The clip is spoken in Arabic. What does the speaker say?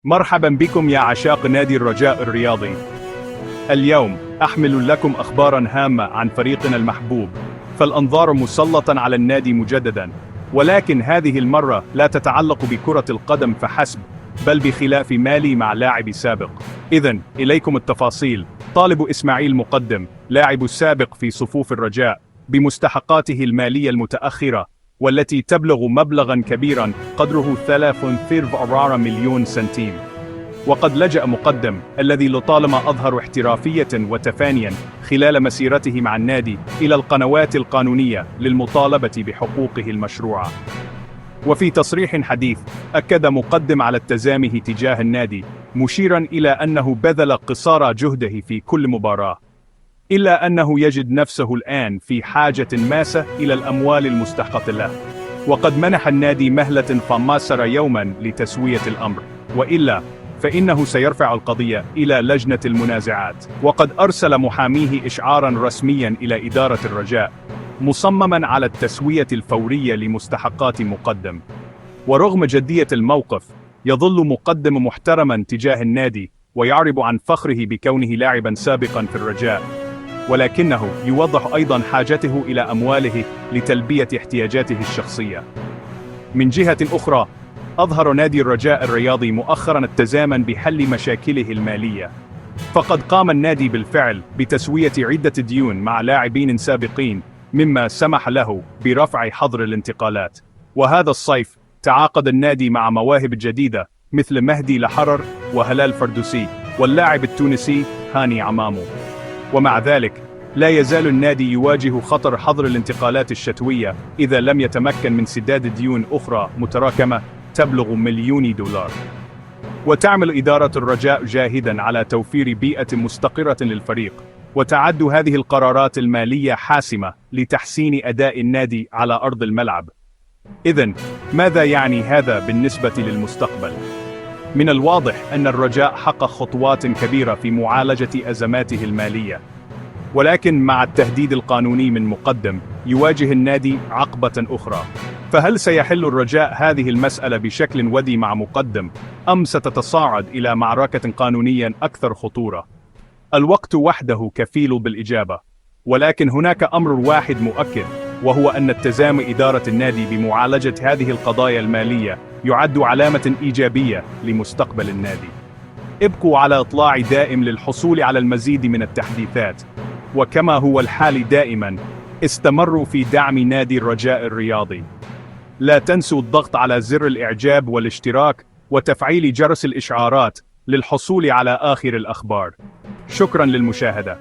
مرحبا بكم يا عشاق نادي الرجاء الرياضي. اليوم أحمل لكم أخبارا هامة عن فريقنا المحبوب، فالأنظار مسلطة على النادي مجددا، ولكن هذه المرة لا تتعلق بكرة القدم فحسب، بل بخلاف مالي مع لاعب سابق. إذن إليكم التفاصيل. طالب إسماعيل مقدم، لاعب السابق في صفوف الرجاء، بمستحقاته المالية المتأخرة والتي تبلغ مبلغا كبيرا قدره 3.4 مليون سنتيم. وقد لجأ مقدم الذي لطالما أظهر احترافية وتفانيا خلال مسيرته مع النادي إلى القنوات القانونية للمطالبة بحقوقه المشروعة. وفي تصريح حديث أكد مقدم على اتزامه تجاه النادي، مشيرا إلى أنه بذل قصارى جهده في كل مباراة، إلا أنه يجد نفسه الآن في حاجة ماسة إلى الأموال المستحقة له، وقد منح النادي مهلة فماسر يوما لتسوية الأمر، وإلا فإنه سيرفع القضية إلى لجنة المنازعات. وقد أرسل محاميه إشعارا رسميا إلى إدارة الرجاء مصمما على التسوية الفورية لمستحقات مقدم. ورغم جدية الموقف، يظل مقدم محترما تجاه النادي ويعرب عن فخره بكونه لاعبا سابقا في الرجاء، ولكنه يوضح أيضا حاجته إلى أمواله لتلبية احتياجاته الشخصية. من جهة أخرى، أظهر نادي الرجاء الرياضي مؤخرا التزاما بحل مشاكله المالية، فقد قام النادي بالفعل بتسوية عدة ديون مع لاعبين سابقين، مما سمح له برفع حظر الانتقالات. وهذا الصيف تعاقد النادي مع مواهب جديدة مثل مهدي لحرر وهلال فردوسي واللاعب التونسي هاني عمامو. ومع ذلك لا يزال النادي يواجه خطر حظر الانتقالات الشتوية إذا لم يتمكن من سداد ديون أخرى متراكمة تبلغ مليون دولار. وتعمل إدارة الرجاء جاهدا على توفير بيئة مستقرة للفريق، وتعد هذه القرارات المالية حاسمة لتحسين أداء النادي على أرض الملعب. إذن ماذا يعني هذا بالنسبة للمستقبل؟ من الواضح أن الرجاء حقق خطوات كبيرة في معالجة أزماته المالية، ولكن مع التهديد القانوني من مقدم يواجه النادي عقبة أخرى. فهل سيحل الرجاء هذه المسألة بشكل ودي مع مقدم، أم ستتصاعد إلى معركة قانونية أكثر خطورة؟ الوقت وحده كفيل بالإجابة، ولكن هناك أمر واحد مؤكد، وهو أن اتزام إدارة النادي بمعالجة هذه القضايا المالية يعد علامة إيجابية لمستقبل النادي. ابقوا على إطلاع دائم للحصول على المزيد من التحديثات، وكما هو الحال دائما استمروا في دعم نادي الرجاء الرياضي. لا تنسوا الضغط على زر الإعجاب والاشتراك وتفعيل جرس الإشعارات للحصول على آخر الأخبار. شكرا للمشاهدة.